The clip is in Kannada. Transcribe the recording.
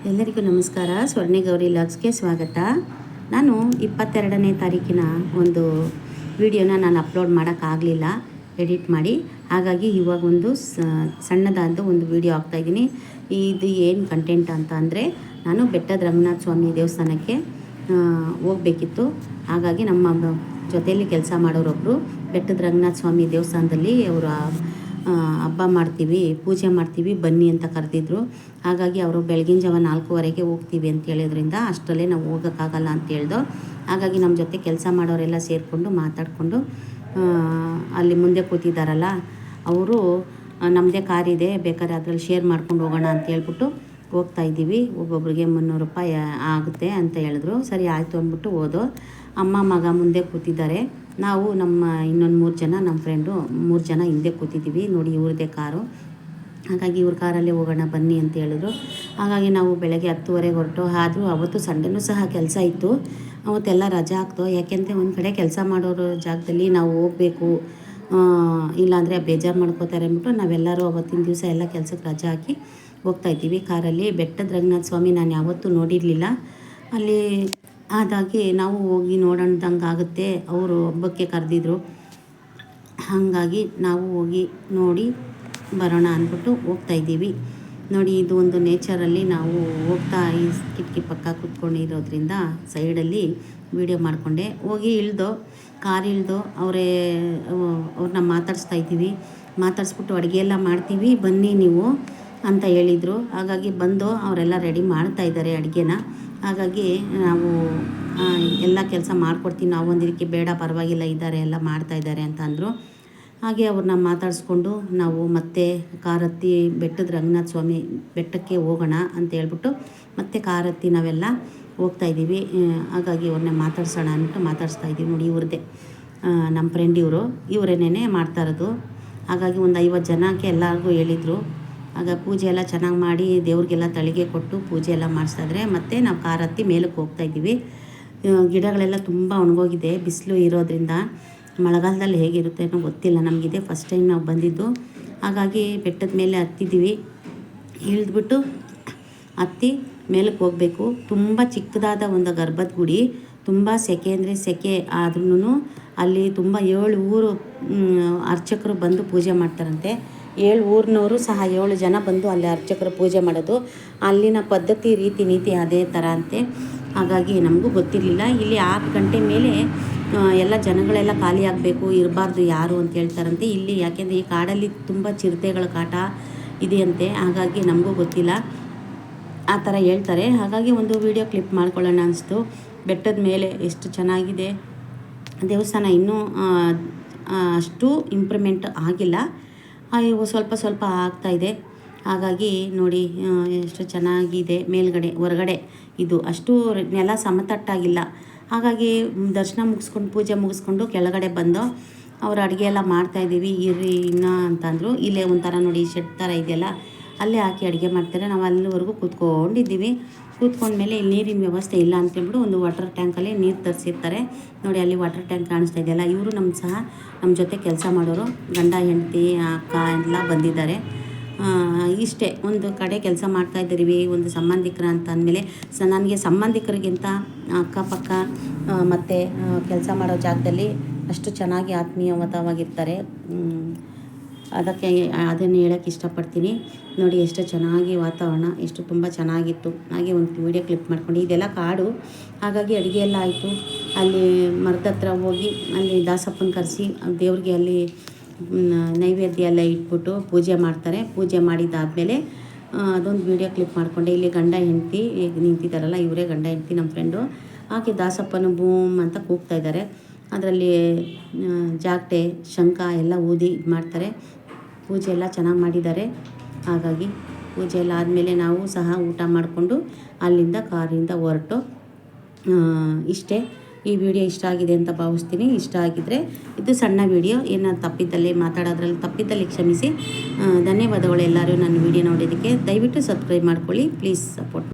ಎಲ್ಲರಿಗೂ ನಮಸ್ಕಾರ. ಸ್ವರ್ಣಗೌರಿ ಲಾಗ್ಸ್ಗೆ ಸ್ವಾಗತ. ನಾನು 22ನೇ ತಾರೀಕಿನ ಒಂದು ವಿಡಿಯೋನ ನಾನು ಅಪ್ಲೋಡ್ ಮಾಡೋಕ್ಕಾಗಲಿಲ್ಲ ಎಡಿಟ್ ಮಾಡಿ. ಹಾಗಾಗಿ ಇವಾಗ ಒಂದು ಸಣ್ಣದಾದ ಒಂದು ವಿಡಿಯೋ ಹಾಕ್ತಾಯಿದ್ದೀನಿ. ಇದು ಏನು ಕಂಟೆಂಟ್ ಅಂತ ಅಂದರೆ, ನಾನು ಬೆಟ್ಟದ ರಂಗನಾಥ ಸ್ವಾಮಿ ದೇವಸ್ಥಾನಕ್ಕೆ ಹೋಗಬೇಕಿತ್ತು. ಹಾಗಾಗಿ ನಮ್ಮ ಜೊತೆಯಲ್ಲಿ ಕೆಲಸ ಮಾಡೋರೊಬ್ಬರು ಬೆಟ್ಟದ ರಂಗನಾಥ ಸ್ವಾಮಿ ದೇವಸ್ಥಾನದಲ್ಲಿ ಅವರು ಹಬ್ಬ ಮಾಡ್ತೀವಿ, ಪೂಜೆ ಮಾಡ್ತೀವಿ ಬನ್ನಿ ಅಂತ ಕರೆದಿದ್ರು. ಹಾಗಾಗಿ ಅವರು ಬೆಳಗಿನ ಜಾವ 4:15ಗೆ ಹೋಗ್ತೀವಿ ಅಂತ ಹೇಳಿದ್ರಿಂದ ಅಷ್ಟರಲ್ಲೇ ನಾವು ಹೋಗೋಕ್ಕಾಗಲ್ಲ ಅಂತ ಹೇಳ್ದೋ. ಹಾಗಾಗಿ ನಮ್ಮ ಜೊತೆ ಕೆಲಸ ಮಾಡೋರೆಲ್ಲ ಸೇರಿಕೊಂಡು ಮಾತಾಡಿಕೊಂಡು ಅಲ್ಲಿ ಮುಂದೆ ಕೂತಿದ್ದಾರಲ್ಲ ಅವರು, ನಮ್ಮದೇ ಕಾರಿದೆ ಬೇಕಾದ್ರೆ ಅದರಲ್ಲಿ ಶೇರ್ ಮಾಡ್ಕೊಂಡು ಹೋಗೋಣ ಅಂತ ಹೇಳ್ಬಿಟ್ಟು ಹೋಗ್ತಾಯಿದ್ದೀವಿ. ಒಬ್ಬೊಬ್ರಿಗೆ 300 ರೂಪಾಯಿ ಆಗುತ್ತೆ ಅಂತ ಹೇಳಿದ್ರು. ಸರಿ ಆಯಿತು ಅಂದ್ಬಿಟ್ಟು ಹೋದೋ. ಅಮ್ಮ ಮಗ ಮುಂದೆ ಕೂತಿದ್ದಾರೆ, ನಾವು ನಮ್ಮ ಇನ್ನೊಂದು 3 ಜನ ನಮ್ಮ ಫ್ರೆಂಡು 3 ಜನ ಹಿಂದೆ ಕೂತಿದ್ದೀವಿ. ನೋಡಿ ಇವ್ರದ್ದೇ ಕಾರು. ಹಾಗಾಗಿ ಇವ್ರ ಕಾರಲ್ಲೇ ಹೋಗೋಣ ಬನ್ನಿ ಅಂತ ಹೇಳಿದ್ರು. ಹಾಗಾಗಿ ನಾವು ಬೆಳಗ್ಗೆ 10:30ಗೆ ಹೊರಟು. ಆದರೂ ಅವತ್ತು ಸಂಡೇನೂ ಸಹ ಕೆಲಸ ಇತ್ತು. ಅವತ್ತೆಲ್ಲ ರಜೆ ಹಾಕ್ತು. ಯಾಕೆಂದರೆ ಒಂದು ಕಡೆ ಕೆಲಸ ಮಾಡೋರ ಜಾಗದಲ್ಲಿ ನಾವು ಹೋಗಬೇಕು, ಇಲ್ಲಾಂದರೆ ಬೇಜಾರು ಮಾಡ್ಕೋತಾರೆ ಅಂದ್ಬಿಟ್ಟು ನಾವೆಲ್ಲರೂ ಅವತ್ತಿನ ದಿವಸ ಎಲ್ಲ ಕೆಲಸಕ್ಕೆ ರಜೆ ಹಾಕಿ ಹೋಗ್ತಾಯಿದ್ದೀವಿ ಕಾರಲ್ಲಿ. ಬೆಟ್ಟದ ರಂಗನಾಥ ಸ್ವಾಮಿ ನಾನು ಯಾವತ್ತೂ ನೋಡಿರಲಿಲ್ಲ. ಅಲ್ಲಿ ಹಾಗಾಗಿ ನಾವು ಹೋಗಿ ನೋಡೋಣದಂಗೆ ಆಗುತ್ತೆ, ಅವರು ಹಬ್ಬಕ್ಕೆ ಕರೆದಿದ್ರು. ಹಾಗಾಗಿ ನಾವು ಹೋಗಿ ನೋಡಿ ಬರೋಣ ಅಂದ್ಬಿಟ್ಟು ಹೋಗ್ತಾಯಿದ್ದೀವಿ. ನೋಡಿ ಇದು ಒಂದು ನೇಚರಲ್ಲಿ ನಾವು ಹೋಗ್ತಾ ಈ ಕಿಟಕಿ ಪಕ್ಕ ಕೂತ್ಕೊಂಡಿರೋದ್ರಿಂದ ಸೈಡಲ್ಲಿ ವೀಡಿಯೋ ಮಾಡಿಕೊಂಡೆ. ಹೋಗಿ ಕಾರ್ ಇಳ್ದು ಅವ್ರನ್ನ ಮಾತಾಡಿಸ್ತಾಯಿದ್ದೀವಿ. ಮಾತಾಡಿಸ್ಬಿಟ್ಟು ಅಡುಗೆ ಎಲ್ಲ ಮಾಡ್ತೀವಿ ಬನ್ನಿ ನೀವು ಅಂತ ಹೇಳಿದರು. ಹಾಗಾಗಿ ಬಂದು ಅವರೆಲ್ಲ ರೆಡಿ ಮಾಡ್ತಾಯಿದ್ದಾರೆ ಅಡುಗೆನ. ಹಾಗಾಗಿ ನಾವು ಎಲ್ಲ ಕೆಲಸ ಮಾಡಿಕೊಡ್ತೀವಿ, ನಾವು ಒಂದಿದಕ್ಕೆ ಬೇಡ ಪರವಾಗಿಲ್ಲ ಇದ್ದಾರೆ ಎಲ್ಲ ಮಾಡ್ತಾಯಿದ್ದಾರೆ ಅಂತ ಅಂದರು. ಹಾಗೆ ಅವ್ರನ್ನ ಮಾತಾಡಿಸ್ಕೊಂಡು ನಾವು ಮತ್ತೆ ಕಾರ್ ಹತ್ತಿ ಬೆಟ್ಟದ ರಂಗನಾಥ ಸ್ವಾಮಿ ಬೆಟ್ಟಕ್ಕೆ ಹೋಗೋಣ ಅಂತ ಹೇಳ್ಬಿಟ್ಟು ಮತ್ತೆ ಕಾರ್ ಹತ್ತಿ ನಾವೆಲ್ಲ ಹೋಗ್ತಾಯಿದ್ದೀವಿ. ಹಾಗಾಗಿ ಅವ್ರನ್ನೇ ಮಾತಾಡ್ಸೋಣ ಅಂದ್ಬಿಟ್ಟು ಮಾತಾಡಿಸ್ತಾಯಿದ್ದೀವಿ. ನೋಡಿ ಇವ್ರದ್ದೇ ನಮ್ಮ ಫ್ರೆಂಡ್ ಇವರೇನೇ ಮಾಡ್ತಾ ಇರೋದು. ಹಾಗಾಗಿ ಒಂದು 50 ಜನಕ್ಕೆ ಎಲ್ಲರಿಗೂ ಹೇಳಿದರು. ಆಗ ಪೂಜೆ ಎಲ್ಲ ಚೆನ್ನಾಗಿ ಮಾಡಿ ದೇವ್ರಿಗೆಲ್ಲ ತಳಿಗೆ ಕೊಟ್ಟು ಪೂಜೆ ಎಲ್ಲ ಮಾಡಿಸಿದ್ರೆ ಮತ್ತೆ ನಾವು ಕಾರ್ ಹತ್ತಿ ಮೇಲಕ್ಕೆ ಹೋಗ್ತಾಯಿದ್ದೀವಿ. ಗಿಡಗಳೆಲ್ಲ ತುಂಬ ಒಣಗೋಗಿದೆ ಬಿಸಿಲು ಇರೋದ್ರಿಂದ. ಮಳೆಗಾಲದಲ್ಲಿ ಹೇಗಿರುತ್ತೆ ಅನ್ನೋ ಗೊತ್ತಿಲ್ಲ ನಮಗಿದೆ, ಫಸ್ಟ್ ಟೈಮ್ ನಾವು ಬಂದಿದ್ದು. ಹಾಗಾಗಿ ಬೆಟ್ಟದ ಮೇಲೆ ಹತ್ತಿದ್ದೀವಿ. ಇಳಿದ್ಬಿಟ್ಟು ಹತ್ತಿ ಮೇಲಕ್ಕೆ ಹೋಗಬೇಕು. ತುಂಬ ಚಿಕ್ಕದಾದ ಒಂದು ಗರ್ಭದ ಗುಡಿ, ತುಂಬ ಸೆಕೆ ಅಂದರೆ ಸೆಕೆ ಆದ್ರೂ ಅಲ್ಲಿ ತುಂಬ 7 ಊರು ಅರ್ಚಕರು ಬಂದು ಪೂಜೆ ಮಾಡ್ತಾರಂತೆ. 7 ಊರಿನವರು ಸಹ 7 ಜನ ಬಂದು ಅಲ್ಲಿ ಅರ್ಚಕರು ಪೂಜೆ ಮಾಡೋದು. ಅಲ್ಲಿನ ಪದ್ಧತಿ ರೀತಿ ನೀತಿ ಅದೇ ಥರ ಅಂತೆ. ಹಾಗಾಗಿ ನಮಗೂ ಗೊತ್ತಿರಲಿಲ್ಲ. ಇಲ್ಲಿ 6 ಗಂಟೆ ಮೇಲೆ ಎಲ್ಲ ಜನಗಳೆಲ್ಲ ಖಾಲಿ ಆಗಬೇಕು, ಇರಬಾರ್ದು ಯಾರು ಅಂತ ಹೇಳ್ತಾರಂತೆ ಇಲ್ಲಿ. ಯಾಕೆಂದರೆ ಈ ಕಾಡಲ್ಲಿ ತುಂಬ ಚಿರತೆಗಳ ಕಾಟ ಇದೆಯಂತೆ. ಹಾಗಾಗಿ ನಮಗೂ ಗೊತ್ತಿಲ್ಲ, ಆ ಥರ ಹೇಳ್ತಾರೆ. ಹಾಗಾಗಿ ಒಂದು ವಿಡಿಯೋ ಕ್ಲಿಪ್ ಮಾಡ್ಕೊಳ್ಳೋಣ ಅನಿಸ್ತು. ಬೆಟ್ಟದ ಮೇಲೆ ಎಷ್ಟು ಚೆನ್ನಾಗಿದೆ ದೇವಸ್ಥಾನ. ಇನ್ನೂ ಅಷ್ಟು ಇಂಪ್ರೂವ್ಮೆಂಟ್ ಆಗಿಲ್ಲ, ಸ್ವಲ್ಪ ಆಗ್ತಾಯಿದೆ. ಹಾಗಾಗಿ ನೋಡಿ ಎಷ್ಟು ಚೆನ್ನಾಗಿದೆ. ಮೇಲ್ಗಡೆ ಹೊರಗಡೆ ಇದು ಅಷ್ಟು ನೆಲ ಸಮತಟ್ಟಾಗಿಲ್ಲ. ಹಾಗಾಗಿ ದರ್ಶನ ಮುಗಿಸ್ಕೊಂಡು ಪೂಜೆ ಮುಗಿಸ್ಕೊಂಡು ಕೆಳಗಡೆ ಬಂದು ಅವರು ಅಡುಗೆ ಎಲ್ಲ ಮಾಡ್ತಾಯಿದ್ದೀವಿ ಇರ್ರಿ ಇನ್ನೂ ಅಂತಂದರು. ಇಲ್ಲೇ ಒಂಥರ ನೋಡಿ ಶೆಡ್ ಥರ ಇದೆಯಲ್ಲ, ಅಲ್ಲೇ ಹಾಕಿ ಅಡುಗೆ ಮಾಡ್ತಾರೆ. ನಾವು ಅಲ್ಲಿವರೆಗೂ ಕೂತ್ಕೊಂಡಿದ್ದೀವಿ. ಕೂತ್ಕೊಂಡ್ಮೇಲೆ ಇಲ್ಲಿ ನೀರಿನ ವ್ಯವಸ್ಥೆ ಇಲ್ಲ ಅಂತೇಳ್ಬಿಟ್ಟು ಒಂದು ವಾಟರ್ ಟ್ಯಾಂಕಲ್ಲಿ ನೀರು ತರಿಸಿರ್ತಾರೆ. ನೋಡಿ ಅಲ್ಲಿ ವಾಟರ್ ಟ್ಯಾಂಕ್ ಕಾಣಿಸ್ತಾ ಇದೆಯಲ್ಲ, ಇವರು ನಮ್ಮ ಜೊತೆ ಕೆಲಸ ಮಾಡೋರು, ಗಂಡ ಹೆಂಡತಿ ಅಕ್ಕ ಎಲ್ಲ ಬಂದಿದ್ದಾರೆ. ಇಷ್ಟೇ ಒಂದು ಕಡೆ ಕೆಲಸ ಮಾಡ್ತಾಯಿದ್ದೀವಿ, ಒಂದು ಸಂಬಂಧಿಕರ ಅಂತ ಅಂದಮೇಲೆ ನನಗೆ ಸಂಬಂಧಿಕರಿಗಿಂತ ಅಕ್ಕಪಕ್ಕ ಮತ್ತು ಕೆಲಸ ಮಾಡೋ ಜಾಗದಲ್ಲಿ ಅಷ್ಟು ಚೆನ್ನಾಗಿ ಆತ್ಮೀಯವಾಗಿರ್ತಾರೆ. ಅದನ್ನು ಹೇಳೋಕ್ಕೆ ಇಷ್ಟಪಡ್ತೀನಿ. ನೋಡಿ ಎಷ್ಟು ಚೆನ್ನಾಗಿ ವಾತಾವರಣ, ಎಷ್ಟು ತುಂಬ ಚೆನ್ನಾಗಿತ್ತು. ಹಾಗೆ ಒಂದು ವಿಡಿಯೋ ಕ್ಲಿಪ್ ಮಾಡ್ಕೊಂಡು, ಇದೆಲ್ಲ ಕಾಡು. ಹಾಗಾಗಿ ಅಡುಗೆ ಎಲ್ಲ ಆಯಿತು. ಅಲ್ಲಿ ಮರದ ಹತ್ರ ಹೋಗಿ ಅಲ್ಲಿ ದಾಸಪ್ಪನ ಕರೆಸಿ ದೇವ್ರಿಗೆ ಅಲ್ಲಿ ನೈವೇದ್ಯ ಎಲ್ಲ ಇಟ್ಬಿಟ್ಟು ಪೂಜೆ ಮಾಡ್ತಾರೆ. ಪೂಜೆ ಮಾಡಿದ್ದಾದಮೇಲೆ ಅದೊಂದು ವಿಡಿಯೋ ಕ್ಲಿಪ್ ಮಾಡಿಕೊಂಡೆ. ಇಲ್ಲಿ ಗಂಡ ಹೆಂಡತಿ ಈಗ ನಿಂತಿದ್ದಾರಲ್ಲ, ಇವರೇ ಗಂಡ ಹೆಂಡತಿ ನಮ್ಮ ಫ್ರೆಂಡು. ಹಾಗೆ ದಾಸಪ್ಪನ ಬೂಮ್ ಅಂತ ಕೂಗ್ತಾಯಿದ್ದಾರೆ. ಅದರಲ್ಲಿ ಜಾಗಟೆ ಶಂಖ ಎಲ್ಲ ಊದಿ ಇದು ಮಾಡ್ತಾರೆ. ಪೂಜೆ ಎಲ್ಲ ಚೆನ್ನಾಗಿ ಮಾಡಿದ್ದಾರೆ. ಹಾಗಾಗಿ ಪೂಜೆ ಎಲ್ಲ ಆದಮೇಲೆ ನಾವು ಸಹ ಊಟ ಮಾಡಿಕೊಂಡು ಅಲ್ಲಿಂದ ಕಾರಿಂದ ಹೊರಟು. ಇಷ್ಟೇ. ಈ ವಿಡಿಯೋ ಇಷ್ಟ ಆಗಿದೆ ಅಂತ ಭಾವಿಸ್ತೀನಿ. ಇಷ್ಟ ಆಗಿದ್ದರೆ ಇದು ಸಣ್ಣ ವಿಡಿಯೋ, ಏನಾದ್ರು ತಪ್ಪಿದ್ದಲ್ಲಿ ಮಾತಾಡೋದ್ರಲ್ಲಿ ತಪ್ಪಿದ್ದಲ್ಲಿ ಕ್ಷಮಿಸಿ. ಧನ್ಯವಾದಗಳು ಎಲ್ಲರೂ ನನ್ನ ವಿಡಿಯೋ ನೋಡೋದಕ್ಕೆ. ದಯವಿಟ್ಟು ಸಬ್ಸ್ಕ್ರೈಬ್ ಮಾಡ್ಕೊಳ್ಳಿ, ಪ್ಲೀಸ್ ಸಪೋರ್ಟ್.